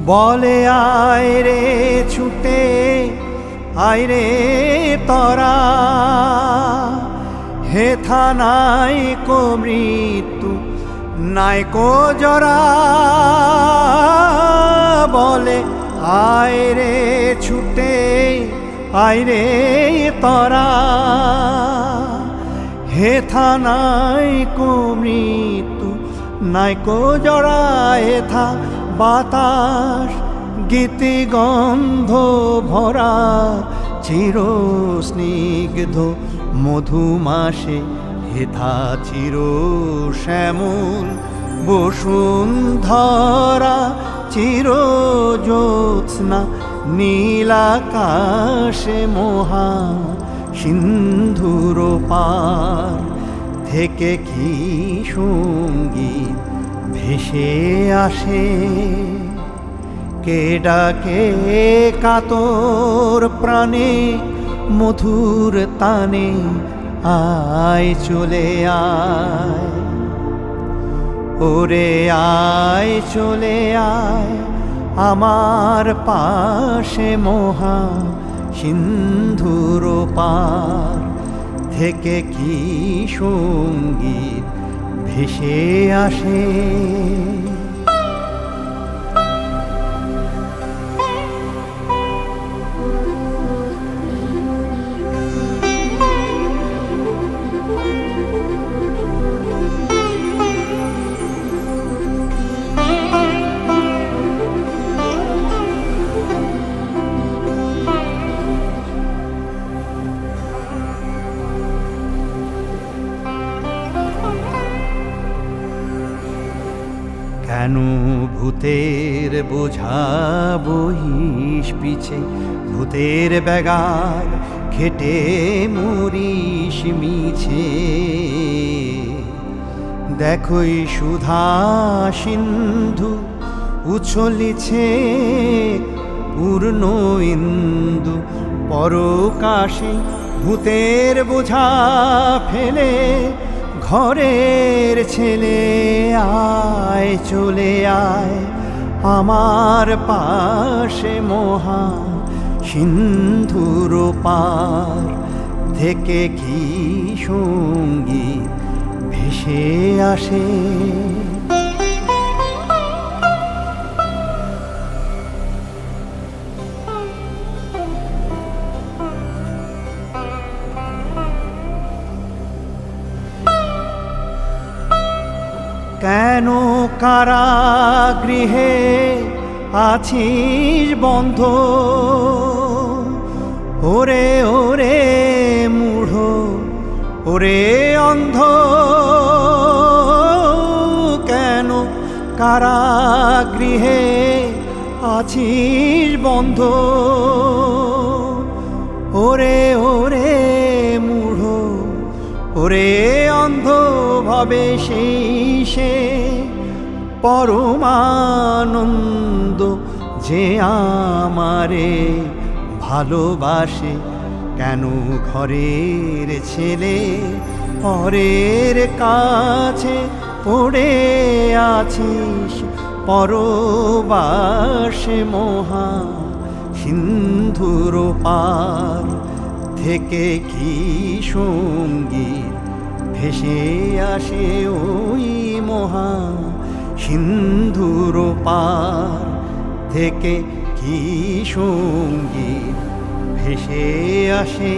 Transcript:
বলে আয় রে ছুটে আয় রে তরা, হেথা নাই কো মৃত্যু নাই কো জরা। বলে আয় রে ছুটে আয় রে তরা, হেথা নাই কো মৃত্যু নাই কো জরা। হেথা বাতাস গীতি গন্ধ ভরা, চির স্নিগ্ধ মধুমাসে হেথা চির শ্যামল বসুন্ধরা। চির জ্যোৎস্না নীলাকাশে মহা সিন্ধুর পার থেকে কি সঙ্গীত ভেসে আসে। কে ডাকে কাতর প্রাণে মধুর তানে, আয় চলে আয় ওরে আয় চলে আয় আমার পাশে মহা সিন্ধুর পার থেকে কি সঙ্গীত ভেসে আসে। কেন ভূতের বোঝা বহিস পিছে, ভূতের ব্যাগার খেটে মরিস মিছে। দেখোই সুধা সিন্ধু উছলিছে পূর্ণ ইন্দু পরকাশে। ভূতের বোঝা ফেলে ঘরের ছেলে আয় চলে আয় আমার পাশে মহা সিন্ধুর পার থেকে কি সঙ্গীত ভেসে আসে। কেন কারাগৃহে আছিস বন্ধ, ওরে ওরে মূঢ় ওরে অন্ধ। কেন কারাগৃহে আছিস বন্ধ, ওরে ওরে মূঢ় ওরে অন্ধ। ভবে সে পরমানন্দ যে আমারে ভালোবাসে। কেন ঘরের ছেলে পরের কাছে পড়ে আছিস পরবাসে মহা সিন্ধুর পার থেকে কি সঙ্গীত ভেসে আসে। ওই মহা সিন্ধুর পার থেকে কি সঙ্গীত ভেসে আসে।